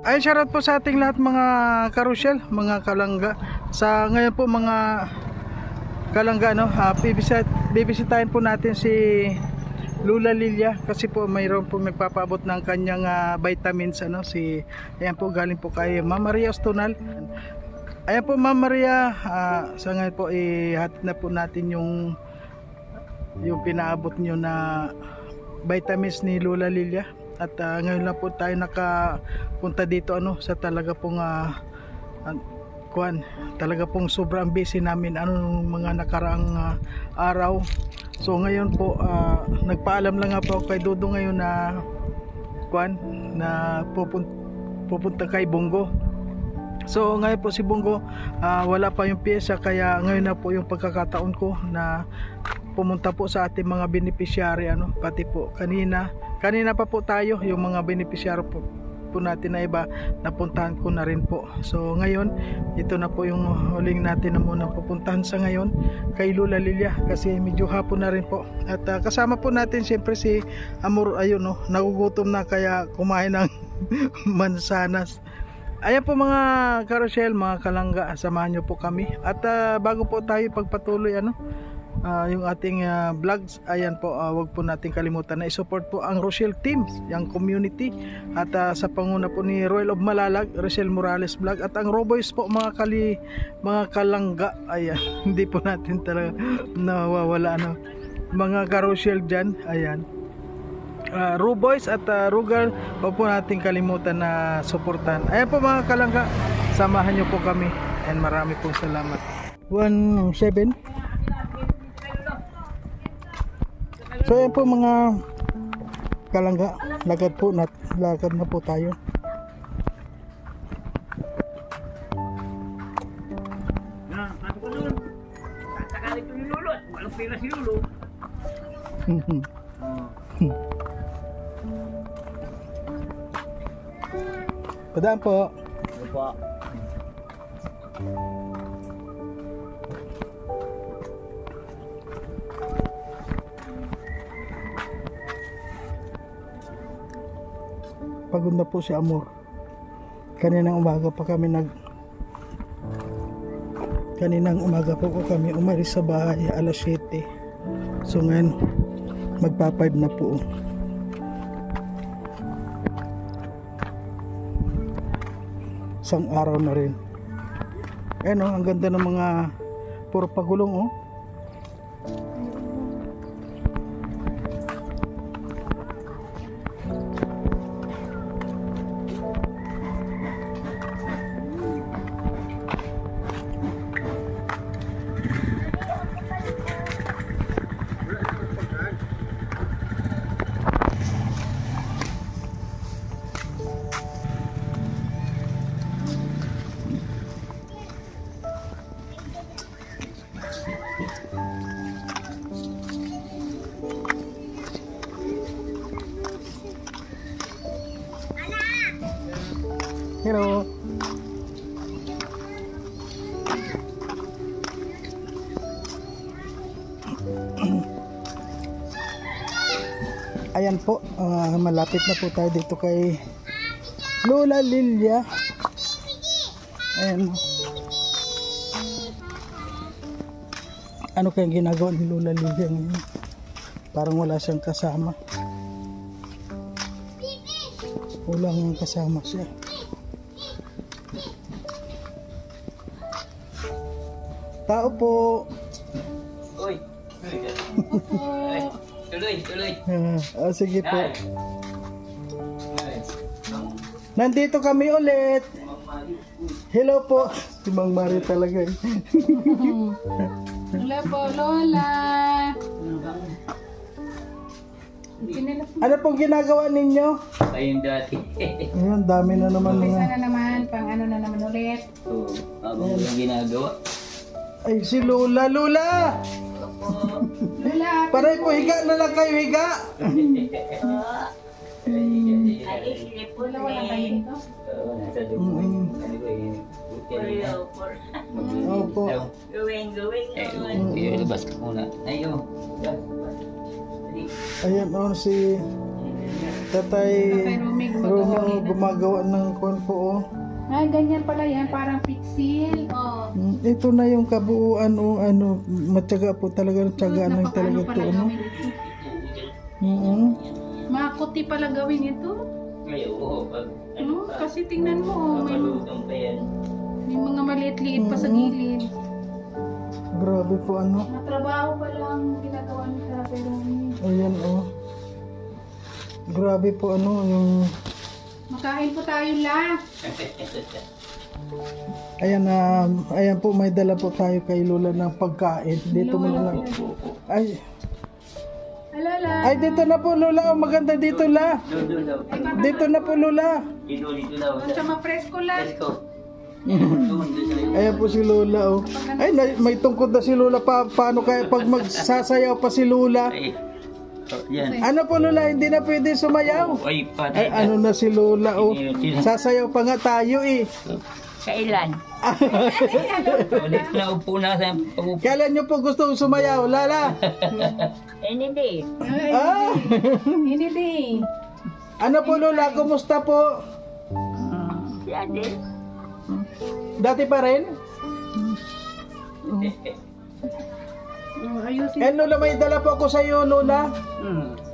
Ay, shoutout po sa ating lahat mga karusyel, mga kalangga. Sa ngayon po mga kalangga, no, bibisitahin po natin si Lola Lilia kasi po mayroon po magpapaabot ng kanyang vitamins, ano, ayan po, galing po kay Ma'am Maria Ostonal. Ayan po Ma'am Maria, sa ngayon po ihatid na po natin yung pinaabot nyo na vitamins ni Lola Lilia. At ngayon lang po tayo nakapunta dito, ano, sa talaga pong talaga pong sobrang busy namin, ano, mga nakaraang araw. So ngayon po nagpaalam lang nga po kay Dodo ngayon na pupunta kay Bongo. So ngayon po si Bongo wala pa yung pyesa, kaya ngayon na po yung pagkakataon ko na pumunta po sa ating mga beneficiary, ano, pati po kanina pa po tayo yung mga beneficiary po natin na iba, napuntahan ko na rin po. So ngayon ito na po yung huling natin na muna pupuntahan sa ngayon kay Lola Lilia kasi medyo hapon na rin po. At kasama po natin siyempre si Amor, ayun, no, nagugutom na kaya kumain ng mansanas. Ayan po mga karusyel, mga kalangga, samahan nyo po kami. At bago po tayo pagpatuloy, ano, yung ating vlogs, ayan po, wag po natin kalimutan na i-support po ang Rochelle Teams, yung community, at sa panguna po ni Royal of Malalag, Rochelle Morales Vlog, at ang Roboys po mga kalangga. Ayan, hindi po natin talaga nawawala, ano, mga karusyel dyan. Ayan, Roboys at Rugal, wag po natin kalimutan na supportan. Ayan po mga kalangga, samahan nyo po kami, and marami pong salamat. 17. So ayan po mga kalangga, lakad na po tayo. Padaan po. Opo. Pagod na po si Amor. Kaninang umaga pa kami umalis sa bahay alas 7. So ngayon magpa 5 na po. Isang araw na rin. Ayan, oh, ang ganda ng mga puro pagulong, oh. Hello. Ayan po, malapit na po tayo dito kay Lola Lilia. Ayan. Ano kayang ginagawa ni Lola Lilia ngayon? Parang wala siyang kasama. Walang kasama siya. Tao po. Uy. Tuloy. Sige po. Nandito kami ulit. Hello po. Si Mang Mari talaga. Hello po, Lola. Ano pong ginagawa ninyo? Ayun dati. Ayun, dami na naman Umpisa mga. na naman, pang ano na naman ulit. Oo, ako yung ginagawa. Ay, si Lola. Lola, Paray po, higa na lang kayo, higa. Lola, wala kayo dito? Oo, nasa dugo. Ano ko yun? Opo. Going. Ilabas ko muna. Ayo. Ayan, si Tatay Rumig Romo gumagawa ng kuwan po oh. Ay, ganyan pala yan. Parang pixel. Oh. Ito na yung kabuuan o ano, matyaga po talaga, tyagaan lang talaga to ano. Makuti pala gawin ito. Ngayon, oo. Pag, Kasi tingnan mo, may malutong pa yan. mga maliit-liit pa sa gilid. Grabe po ano. Matrabaho pa lang ginagawa ni Tatay Romy. Ayan oh. Grabe po ano yung. Makain po tayo la. Ayan ayan po may dala po tayo kay Lola ng pagkain. Dito mo na lang. Ay. Alala. Ay dito na po Lola, oh, maganda dito la. Doon daw. Dito na po Lola. Dito daw. Doon sa mapresko la. Let's go. Doon sa Ayan po si Lola oh. Ay may tungkod na si Lola paano kaya pag magsasayaw pa si Lola. Ay. Yan. Ano po Lola, hindi na pwede sumayaw. Ay, Ay patay. ano na si Lola oh. Sasayaw pa nga tayo eh. Kailan? Ulit na upo na sa pag-upo. Kailan nyo po gusto sumayaw, Lala? Hindi. Ah! Hindi di. Ano po Lola, kumusta po? Yan din. Dati pa rin? Ayusin. Eh Lola, may dala po ako sa iyo Lola.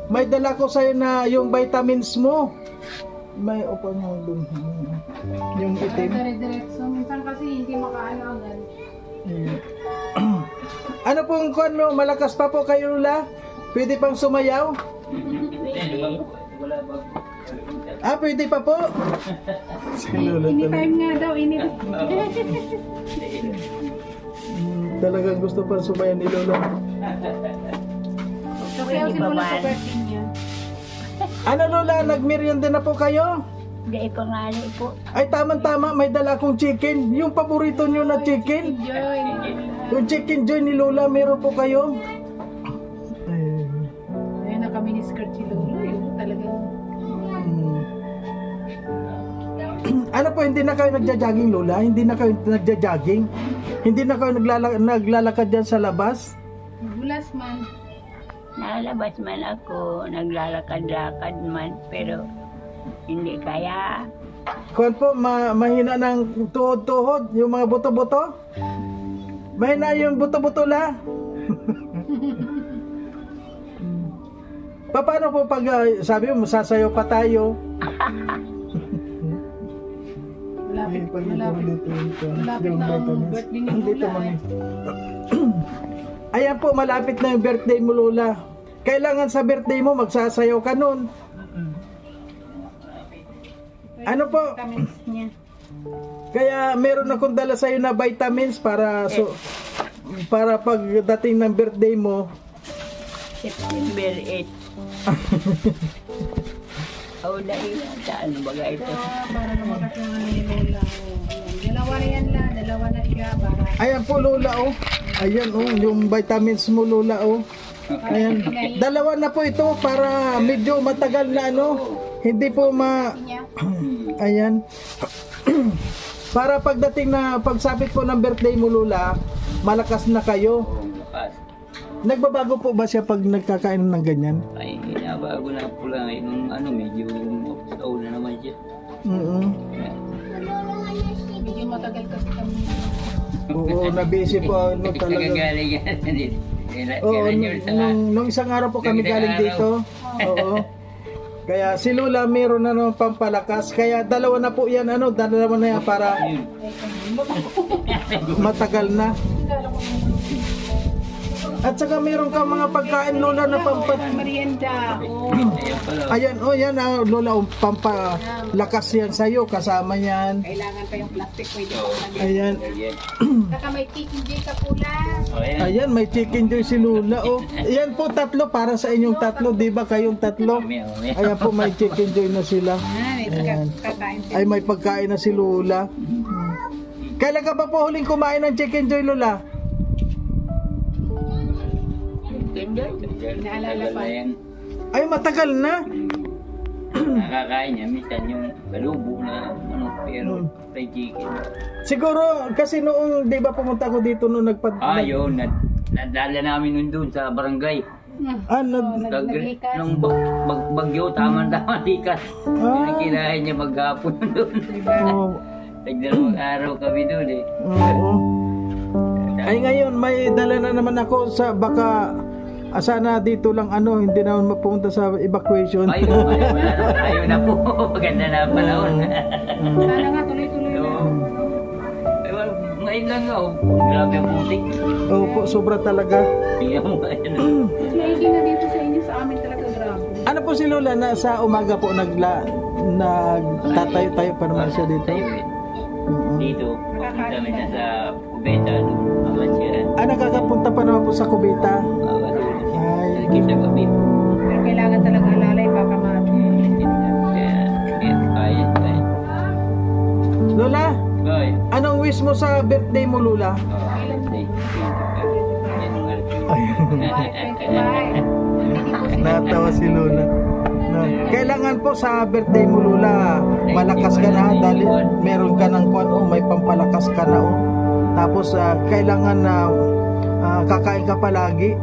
May dala ko sa iyo na yung vitamins mo. May upo mo dun. Yung itim. Dire-diretso. Minsan kasi hindi makaano agad. Ano pong kuan mo? Malakas pa po kayo Lola? Pwede pang sumayaw? Wala ba? Ah, pwede pa po? Si Lola Anytime nga daw. talagang gusto pang sumayaw ni Lola. Sasayaw si Lola sa birthday niya. Ano Lola, nagmerienda na po kayo? Hindi pa nga po. Ay tama-tama, may dala akong chicken. Yung paborito nyo na chicken. Enjoy. Yung chicken joy ni Lola, meron po kayo? Ayun na kami ni skirt si Lola. Yun talagang. Ano po, hindi na kayo nagja-jogging Lola? Hindi na kayo nagja-jogging? Hindi na kayo naglalakad dyan sa labas? Gulas man. Nalabas man ako, naglalakad-lakad man, pero hindi kaya. Kuwan po, mahina ng tuhod-tuhod, yung mga buto-buto? Mahina yung buto-buto la? Paano po pag sabi mo, sasayaw pa tayo? Malapit. Malapit Yung na ang vitamins. birthday ni Dito, Lola. mami. Ayan po, malapit na yung birthday mo Lola. Kailangan sa birthday mo, magsasayaw ka nun. Ano po? Vitamins niya. Kaya meron akong dala sa'yo na vitamins para para pagdating ng birthday mo. September 8. Oh, dahil sa ano ba ito? Para lumakas yung ano ni Lola. Ayan. Dalawa na yan la. Dalawa na siya para. Ayan po Lola oh. Ayan oh, yung vitamins mo Lola oh. Ayan. Dalawa na po ito para medyo matagal na ano. Hindi po Ayan. Para pagdating na pagsapit po ng birthday mo Lola, malakas na kayo. Nagbabago po ba siya pag nagkakain ng ganyan? Ay, nabago na po lang. Nung ano, medyo old na naman siya. Medyo matagal kasi kami. Oo, nabisi po ano talaga. Kagagaling yan. Oo, nung isang araw po kami galing dito. Oo. Kaya si Lola meron na naman pampalakas. Kaya dalawa na po yan, dalawa na yan para matagal na. At saka meron ka mga pagkain Lola na Merienda. Ayan, yan Lola, pampalakas yan sa'yo. Kasama yan. Kailangan pa yung plastic. Pwede po lang. Ayan. Saka may chicken joy sa pula. Ayan, may chicken joy si Lola. Oh. Ayan po, tatlo para sa inyong tatlo. Di ba kayong tatlo? Ayan po, may chicken joy na sila. Ayan. Ay, may pagkain na si Lola. Kailan ka ba po huling kumain ng chicken joy Lola? Naalala pa. Ay, matagal na. Nakakain niya, minsan yung kalubo na pero fried chicken. Siguro, kasi noong, di ba pumunta ko dito noong Yun, nadala namin nun doon sa barangay. Ano? Naglikas. Nung bagyo, tama-tama likas. Kinain niya maghapon doon. Oh, Nagdalawang araw kami doon eh. oo. Ay ngayon may dala na naman ako sa baka sana dito lang hindi naman mapunta sa evacuation. Ayaw na po. Maganda na ang panahon. Sana nga tuloy-tuloy na. Oo. Ewan, ngayon lang nga. Grabe ang putik. Opo, sobra talaga. Tingnan mo ngayon. Mas maigi na dito sa inyo, sa amin talaga grabe. Ano po si Lola na sa umaga po nagtatayo-tayo pa naman siya dito? Tayo eh. Oo. Dito. Pupunta kami na sa kubeta. Amansya. Nakakapunta pa naman po sa Cubita. Ay, Kita kami. Pero kailangan talaga alalay, baka Kaya. Lola, Bye. anong wish mo sa birthday mo, Lola? Natawa si Lola. No. Kailangan po sa birthday mo, Lola, malakas ka na dahil meron ka ng may pampalakas ka na. Tapos kailangan na kakain ka palagi.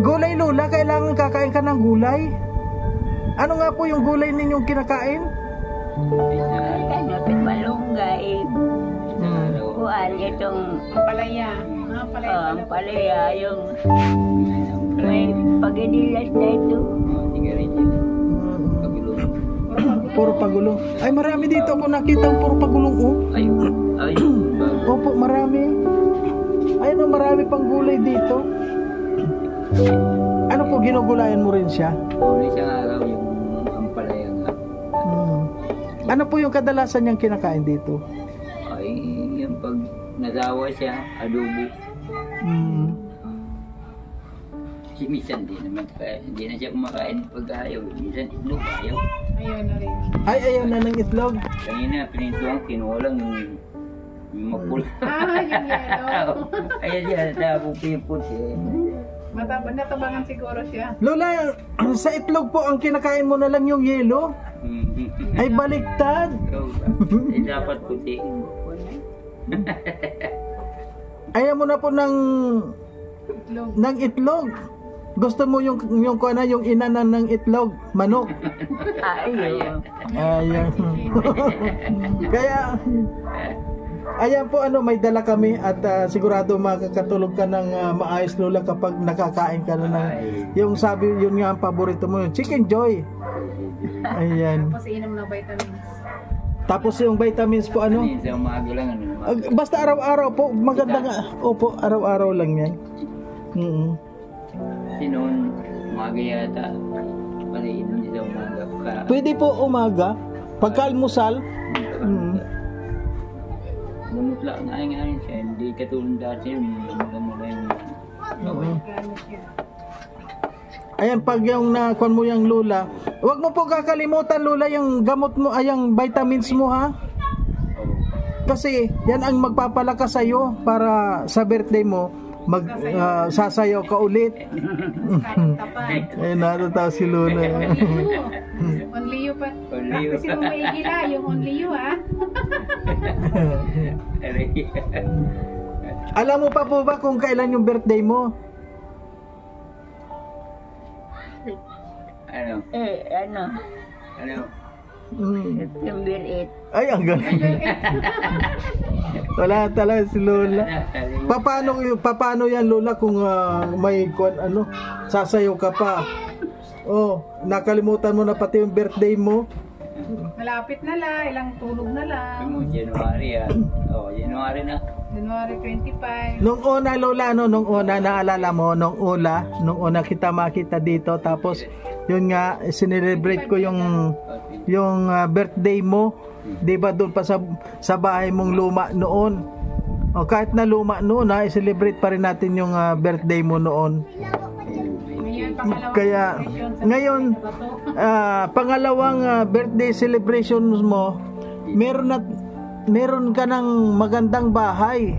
Gulay, Lola, kailangan kakain ka ng gulay. Ano nga po yung gulay ninyong kinakain? Kanapit malunggay. Kuhan itong palaya. ang palaya, yung may paginilas na ito. Puro pagulong. Ay, marami dito ako nakita ang puro pagulong. Opo, marami. Ay, marami pang gulay dito. Ano po, ginugulayan mo rin siya? Isang araw yung ampalaya nga. Ano po yung kadalasan niyang kinakain dito? Ay, yung pag nasawa siya, adobo. Minsan hindi na siya kumakain pag ayaw. Minsan itlog ayaw. Ayun na rin. Ay, ayaw na ng itlog. Kanina, pinintuan, kinuha lang yung mapula. Yung yellow. Ayan siya, napupipot eh. Natabangan siguro siya. Lola, sa itlog po, ang kinakain mo na lang yung yelo. Ay, baliktad. Dapat puti. Ayaw mo na po ng itlog. Gusto mo yung inanan ng itlog, manok. Ayaw. Ayan. Kaya ayan po, may dala kami at sigurado makakatulog ka ng maayos, Lola, kapag nakakain ka na ng yung yun nga ang paborito mo, yung Chicken Joy. Ayan. Tapos inom ng vitamins. Tapos yung vitamins po Sa umaga lang. basta araw-araw po, maganda nga. Opo, araw-araw lang yan. Kasi noon, umaga yata. Paliinom niya sa umaga. Pwede po umaga, pagka-almusal. Namutla nga ngayon siya. Hindi katulong dati yung mga yung Ayan, pag yung nakuha mo yung Lola, huwag mo po kakalimutan, Lola, yung gamot mo, yung vitamins mo, ha? Kasi yan ang magpapalakas sa'yo para sa birthday mo, sasayaw ka ulit. Ay, natatawa si Lola. Only you pa. Kasi kung maigila, yung only you, ha? Alam mo pa po ba kung kailan yung birthday mo? Ano? September 8. Ay, ang galing. Wala talaga si Lola. Paano yan, Lola, kung may sasayaw ka pa? Nakalimutan mo na pati yung birthday mo. Malapit na lang, ilang tulog na lang. January January na. January 25. Nung una, Lola, nung una, naalala mo, nung una kita makita dito, tapos yun nga, sinelebrate ko yung birthday mo, di ba, doon pa sa bahay mong luma noon. Kahit na luma noon, i-celebrate pa rin natin yung birthday mo noon. Kaya ngayon, pangalawang birthday celebration mo, meron ka ng magandang bahay.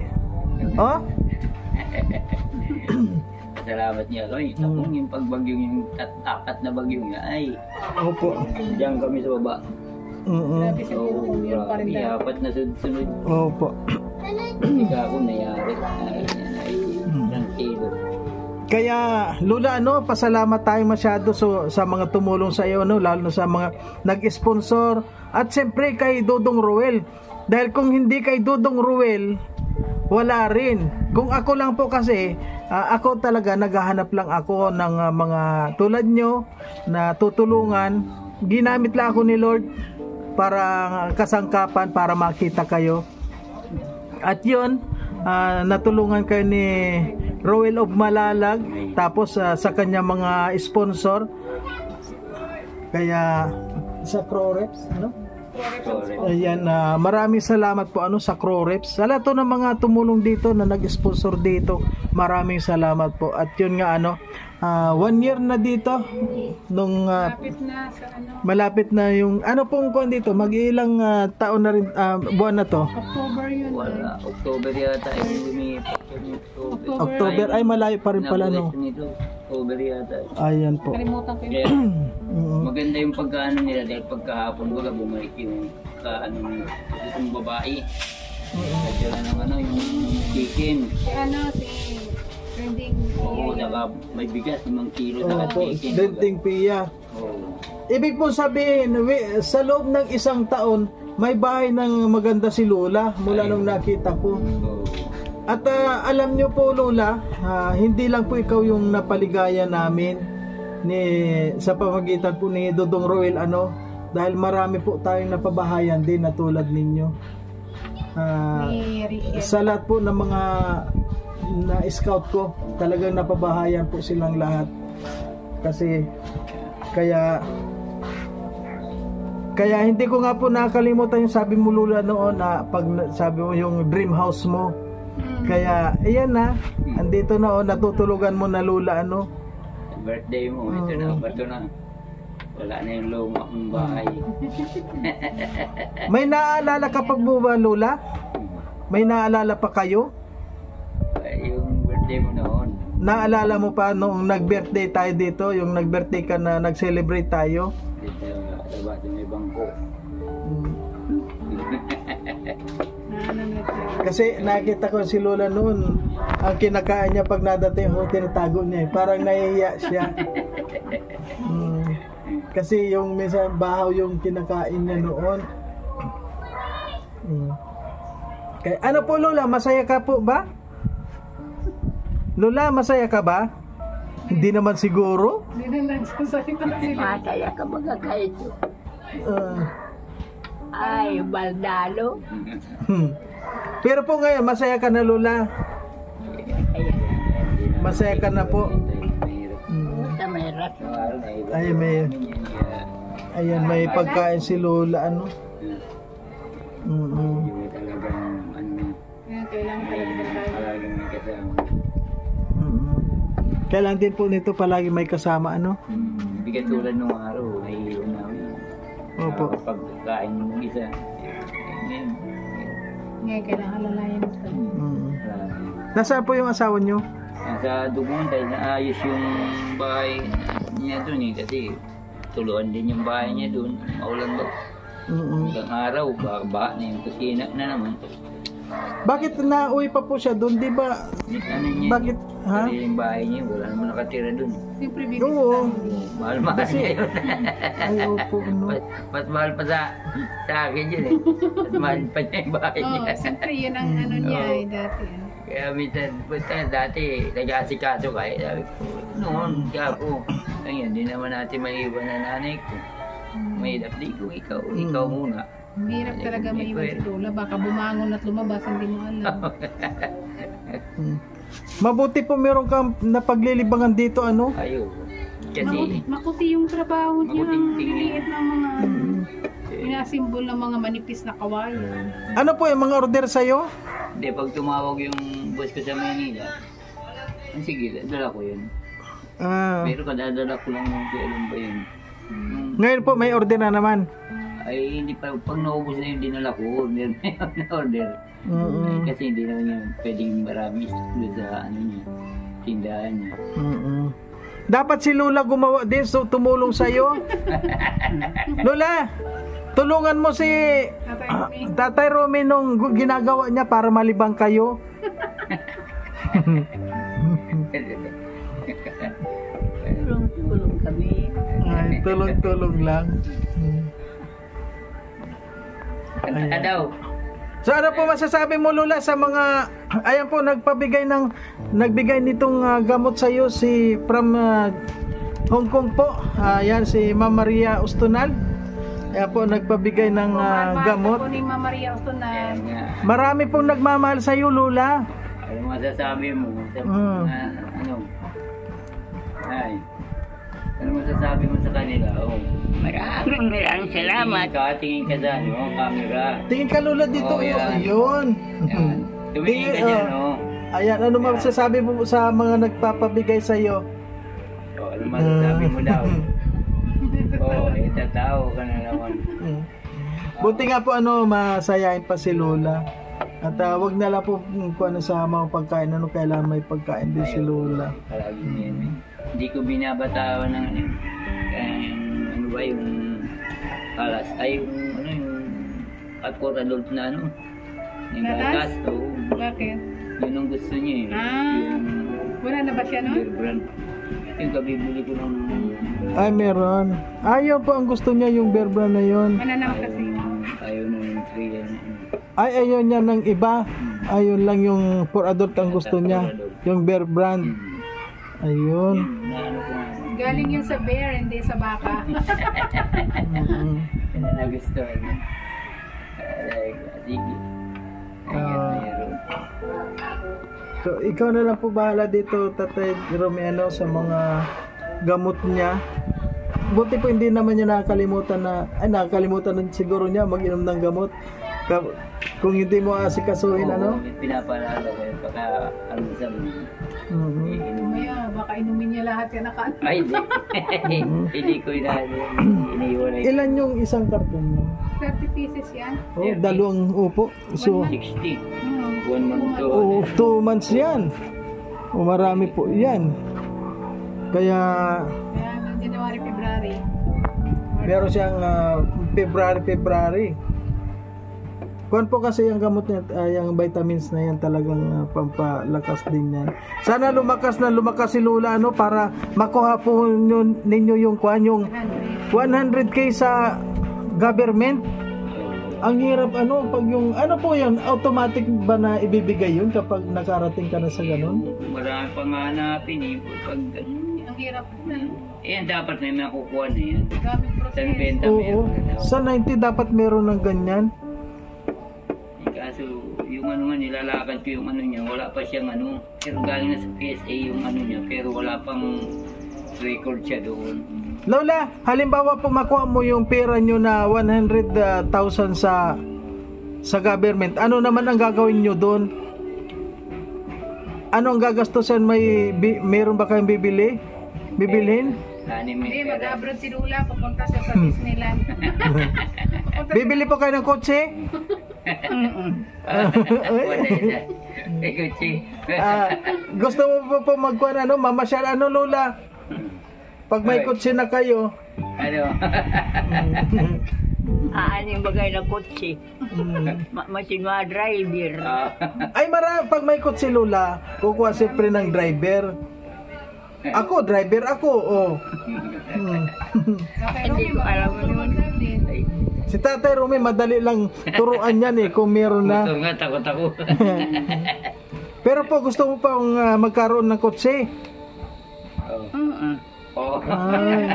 Salamat niya kami. Tapos yung pagbagyong yung apat na bagyong niya ay Opo. diyan kami sa baba. Grabe siguro kung yun pa rin daw. Apat na sunod. Opo. Hindi ka ako nayari. Tranquilo. Kaya Lola, pasalamat tayo masyado sa mga tumulong sa iyo, lalo na sa mga nag-sponsor, at siyempre kay Dodong Ruel. Dahil kung hindi kay Dodong Ruel, wala rin. Kung ako lang po kasi, ako talaga naghahanap lang ako ng mga tulad nyo na tutulungan. Ginamit lang ako ni Lord para kasangkapan, para makita kayo. At yun, natulungan kayo ni Roel of Malalag, tapos sa kanya mga sponsor. Kaya sa Croreps, ayan, maraming salamat po sa Croreps. Sa lahat ng mga tumulong dito na nag-sponsor dito, maraming salamat po. At yun nga 1 year na dito nung malapit na yung pong kuwan dito, mag-ilang taon na rin, buwan na to. October yun. Wala, October yata October ay malayo pa rin pala October yata. Ayan po. Kalimutan ko yun. Kaya, maganda yung pagkaano nila dahil pagkahapon wala bumalik yung yung babae. Kadya na yung chicken. Si trending. Oo, may bigas, 5 kilo na chicken. Denting Pia. Oo. Ibig po sabihin, sa loob ng 1 taon, may bahay ng maganda si Lola mula nung nakita ko. At alam nyo po Lola, hindi lang po ikaw yung napaligaya namin sa pamagitan po ni Dodong Roel, dahil marami po tayong napabahayan din na tulad ninyo. Sa lahat po ng mga na-scout ko, talagang napabahayan po silang lahat. Kasi kaya hindi ko nga po nakalimutan yung sabi mo Lola noon, na pag sabi mo yung dream house mo. Kaya ayan andito na natutulugan mo na Lola Birthday mo, ito na. Wala na yung luma kong bahay. May naaalala ka pa po ba Lola? May naaalala pa kayo? Yung birthday mo noon. Naalala mo pa nung nag-birthday tayo dito, yung nag-birthday ka na nag-celebrate tayo? Dito sa may bangko. Kasi nakita ko si Lola noon, ang kinakain niya pag nadating ho, tinatago niya. Parang nahihiya siya. Kasi yung minsan bahaw yung kinakain niya noon. Kaya, ano po Lola, masaya ka po ba? Lola, masaya ka ba? Hindi naman siguro. Hindi na nagsasalita sila. Masaya ka magkakaito. Ay, baldalo. Pero po ngayon, masaya ka na Lola. Masaya ka na po. May raso. Ay, ayan, may pagkain si Lola, Yung talagang Kailangan palaging may kasama. Kailangan din po nito palagi may kasama, Bigat tulad nung araw, ay namin. Opo. Pagkain mo isa. Ngayon, kailangan lalayan ito. Nasaan po yung asawa nyo? Nasa Dugon dahil naayos yung bahay niya doon kasi tuluan din yung bahay niya doon. Maulan ba? Hanggang araw, baka na yung kusina na naman. Bakit nauwi pa po siya doon? Di ba? Ano niya? Bakit? Ha? Yung bahay niya, wala naman nakatira doon. Siyempre, bibig Oo. Mahal-mahal niya yun. Ay, opo, Mas mahal pa sa akin yun Mas mahal pa niya yung bahay niya. Siyempre, yun ang niya dati. Kaya minsan, dati, nag-asikaso kahit sabi ko, noon, kaya po, ngayon, di naman natin maiwan na nanay ko. Mahirap di ko, ikaw muna. Hirap talaga maiwan si Lola. Baka bumangon at lumabas, hindi mo alam. Mabuti po meron kang napaglilibangan dito, Ayaw. Kasi, Makuti yung trabaho niya. Makuting-ting. Liliit ng mga pinasimbol ng mga manipis na kawayan. Ano po yung mga order sa'yo? hindi, pag tumawag yung boss ko sa Manila, sige, dala ko yun. Pero kadadala ko lang yung kailan ba yun. Ngayon po may order na naman. Ay, hindi pa, pag naubos na yung dinala ko, order na yun na order. Kasi hindi naman yung pwedeng marami doon sa niya, tindahan niya. Dapat si Lola gumawa din, so tumulong sa'yo. Lola, tulungan mo si Tatay Romy nung ginagawa niya para malibang kayo. Tulong-tulong lang. Kanta ka daw. So ano po masasabi mo Lola sa mga ayan po nagbigay nitong gamot sa iyo si from Hong Kong po. Ayan si Ma'am Maria Ustunal. Ayan po nagpabigay ng gamot. Ako ni Ma'am Maria Ustunal. Ayan nga. Marami pong nagmamahal sa iyo Lola. Ano masasabi mo? Ano? Ay. Ano masasabi mo sa kanila? Oh. Maraming salamat. Tingin ka dyan, no? Camera. Tingin ka Lola dito. Oh, yan. Ayun. Ayan. Tumingin ka dyan, no? Ayan, ano masasabi mo sa mga nagpapabigay sa iyo? Oh, ano masasabi mo daw? Oh, itatao ka na naman. Buti nga po masayain pa si Lola. At wag na lang po kung ano sa mga pagkain, kailangan may pagkain din si Lola. Palagi yan, eh. Hindi ko binabatawan ng ano ba yung alas, ay yung at-core adult na yung gatas, Bakit? yun ang gusto niya eh. Wala na ba siya no? Beer brand. Yung kabibili ko ng Ay, meron. Ayaw po ang gusto niya yung Bear Brand na yun. Mananam kasi. ayaw na yung 3 yan. Ay, ayaw niya ng iba. Ayun lang yung for adult ang gusto niya. Yung Bear Brand. Ayun. Na ano ko nga. Galing yun sa bear, hindi sa baka. Yan na nagustuhan niya. Sige. Meron. So, ikaw na lang po bahala dito, Tatay Romiano, sa mga gamot niya. Buti po hindi naman niya nakakalimutan na siguro niya mag-inom ng gamot. Kung hindi mo asikasuhin, Pinapalala ko yun. Baka sa Maya, baka inumin niya lahat yan naka. Ay, hindi. Hindi ko iniiwan. Ilan yung isang karton mo? 30 pieces yan. Oh, dalawang upo. So, 60. 1 month to. 2 months yan. Marami po yan. Kaya Kaya ng January, February. meron siyang February. Kuwan po kasi yung gamot niya, yung vitamins na yan talagang pampalakas din yan. Sana lumakas si Lola para makuha po ninyo yung kuwan, yung 100k sa government. Ang hirap pag yung po yan, automatic ba na ibibigay yun kapag nakarating ka na sa ganun? Marami pang hanapin eh. Pag Ang hirap na. dapat may makukuha na yan. Gamit Sa proseso. benta Oo. meron. Sa 90 dapat meron ng ganyan. Kaso yung nga nilalakad ko yung niya, wala pa siyang pero galing na sa PSA yung niya, pero wala pang record siya doon. Lola, halimbawa po makuha mo yung pera nyo na 100,000 sa government, ano naman ang gagawin nyo doon? Ano ang gagastusin? Meron ba kayong bibilhin? Hindi, mag-abroad si Lula, pupunta siya sa Disneyland. Bibili po kayo ng kotse? Wala na. Kutsi. Gusto mo po magkuhan mamasyal Lola? Pag may kotse na kayo. Yung bagay na kotse. Masinwa driver. Ay pag may kotse Lola, kukuha siyempre ng driver. Ako, driver ako. Hindi ko alam yun. Si Tatay Romy, madali lang turuan yan kung meron na. Gusto nga, takot ako. Pero po, gusto mo pang magkaroon ng kotse? Oo. Ay.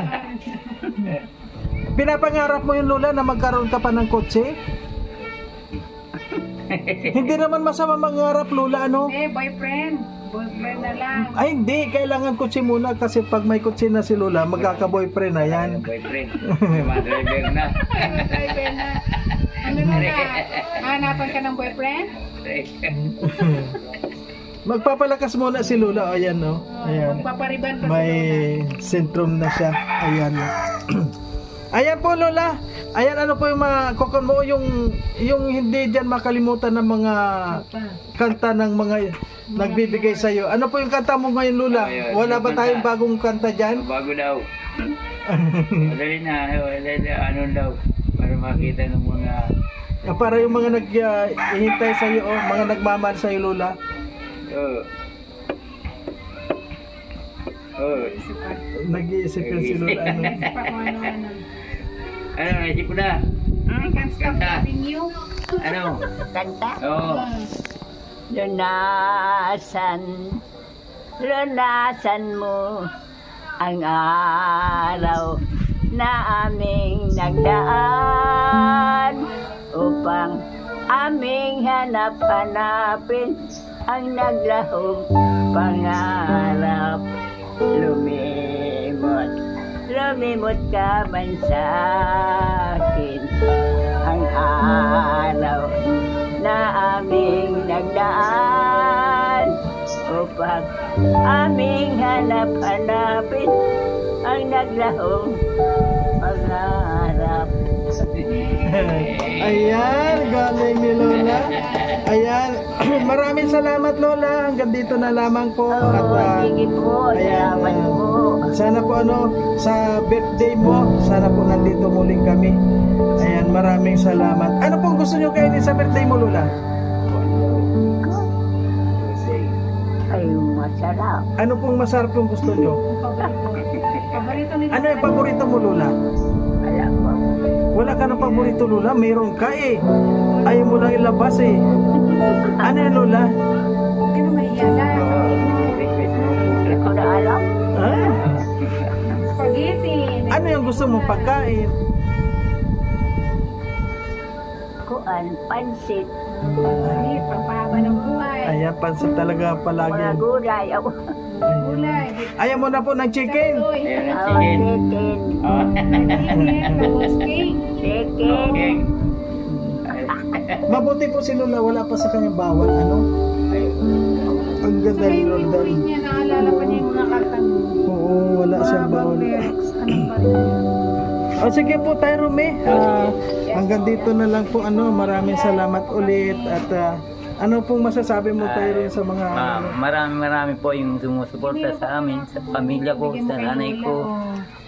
Pinapangarap mo yun, Lola, na magkaroon ka pa ng kotse? Hindi naman masama mangarap, Lola, Hindi, boyfriend na lang. Ay, hindi. Kailangan kotse muna kasi pag may kotse na si Lola, magkaka-boyfriend na yan. Boyfriend. Mga driver na. Driver na. Ano na? Hanapan ka ng boyfriend? Magpapalakas muna si Lola. Ayan, no? Ayan. Magpapariban pa si May Lola. syndrome na siya. Ayan. Ayan po, Lola. Ayan, ano po yung mga kokon mo, yung hindi dyan makalimutan ng mga kanta ng mga nagbibigay sa iyo. Ano po yung kanta mo ngayon, Lola? Wala ba tayong bagong kanta dyan? Bago daw. Wala na, daw. Para makita ng mga... Para yung mga naghihintay sa iyo, mga nagmamahal sa iyo, Lola. Oh. Nag-iisip yan si Lola. Ano? Isa pa kung ano-ano. Ano, naisip ko na. I can't stop loving you. Ano? Kanta. Oo. Lunasan mo ang araw na aming nagdaan upang aming hanap-hanapin ang naglahong pangarap. Lumimot ka man sa akin ang araw na aming nagdaan upang aming hanap-hanapin ang naglahong pangarap. Ayan, galing ni Lola. Ayan, maraming salamat Lola. Hanggang dito na lamang po. At Sige po, ayan, salamat po. sana po sa birthday mo, sana po nandito muling kami. Ayan, maraming salamat. Ano pong gusto nyo kainin sa birthday mo Lola? Ay, masarap. Ano pong masarap yung gusto nyo? Paborito ni Ano yung paborito mo Lola? Alam mo. Wala ka ng paborito Lola, mayroon ka eh. Ayaw mo lang ilabas eh. Ano yan Lola? Ano may iyalan? Hindi ko na alam. Ah, Spaghetti. ano yung gusto mong pagkain? Kuan, pansit, Spaghetti, pampahaba ng buhay. Ayan, pansit talaga mga palagi. gulay. Ako. Gulay. Ayaw mo na po ng chicken? Soy. Ayun ang Chicken. chicken. Oh. Chicken. Tapos cake. Chicken. Okay. Mabuti po si Lola, wala pa sa kanyang bawal. Ano? Ang ganda ni Lola. Memory niya, naalala pa niya yung mga kanta mo. Oo, wala siyang bawal. Lyrics. Anong pa rin? O sige po tayo Rumi. Hanggang dito na lang po. Maraming salamat ulit. At ano pong masasabi mo tayo rin sa mga... Marami po yung sumusuporta sa amin, sa pamilya ko, sa nanay ko.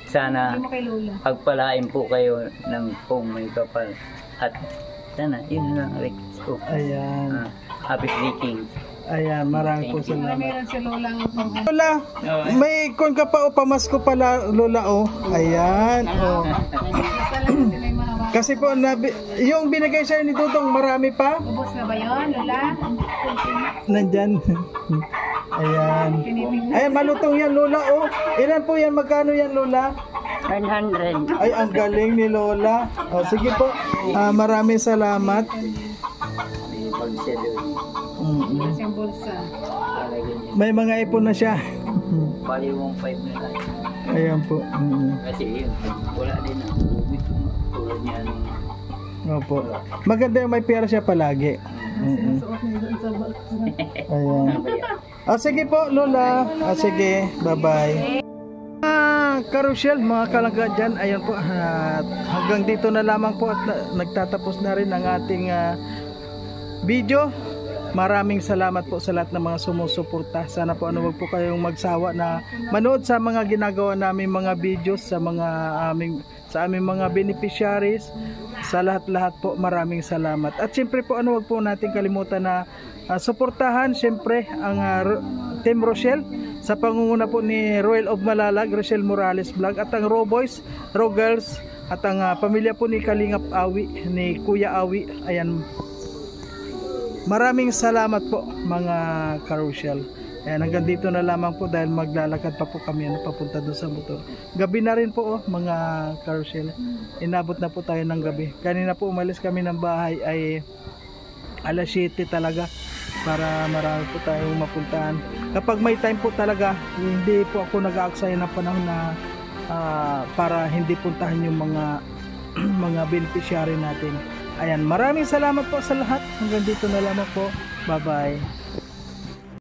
Sana Hindi mo kay Lola. pagpalain po kayo ng kung may kapal. At sana, yun lang request ko. Ayan. Happy drinking. Ayan, maraming po salamat. Meron si Lola ang pang Lola, may kon ka pa o pamasko pala Lola o. Ayan. Oh. Basta lang kasi may mga Kasi po yung binigay sa'yo ni Dudong marami pa. ubos na ba yun, Lola? Nandyan. Ayan. Pinipignan. Ayan, malutong yan Lola o. Ilan po yan? Magkano yan Lola? 100. Ay, ang galing ni Lola. O, sige po. Maraming salamat. May pag-selo. Kasi ang bulsa. Talaga niya. May mga ipon na siya. Bali yung 5 na lang. Ayan po. Kasi yun, wala din ang bubit. Tulad niya nung... Opo. Maganda yung may pera siya palagi. Suot niya doon sa box. Ayan. Sige po, Lola. Sige, bye-bye. Carousel, mga kalangga dyan, ayan po, at hanggang dito na lamang po at nagtatapos na rin ang ating video. Maraming salamat po sa lahat ng mga sumusuporta. Sana po wag po kayong magsawa na manood sa mga ginagawa namin mga videos sa aming mga beneficiaries. Sa lahat-lahat po maraming salamat. At siyempre po wag po natin kalimutan na suportahan siyempre ang Team Rochelle sa pangunguna po ni Royal of Malalag, Rochelle Morales Vlog, at ang Raw Boys, Raw Girls, at ang pamilya po ni Kalingap Awi, ni Kuya Awi. Ayan. Maraming salamat po mga Carousel. Ayan, hanggang dito na lamang po dahil maglalakad pa po kami papunta doon sa motor. Gabi na rin po mga Carousel. Inabot na po tayo ng gabi. Kanina po umalis kami ng bahay ay alas 7 talaga para marami po tayong mapuntahan. Kapag may time po talaga, hindi po ako nag-aaksaya ng panahon na para hindi puntahan yung mga beneficiary natin. Ayan, maraming salamat po sa lahat. Hanggang dito na lamang po. Bye-bye.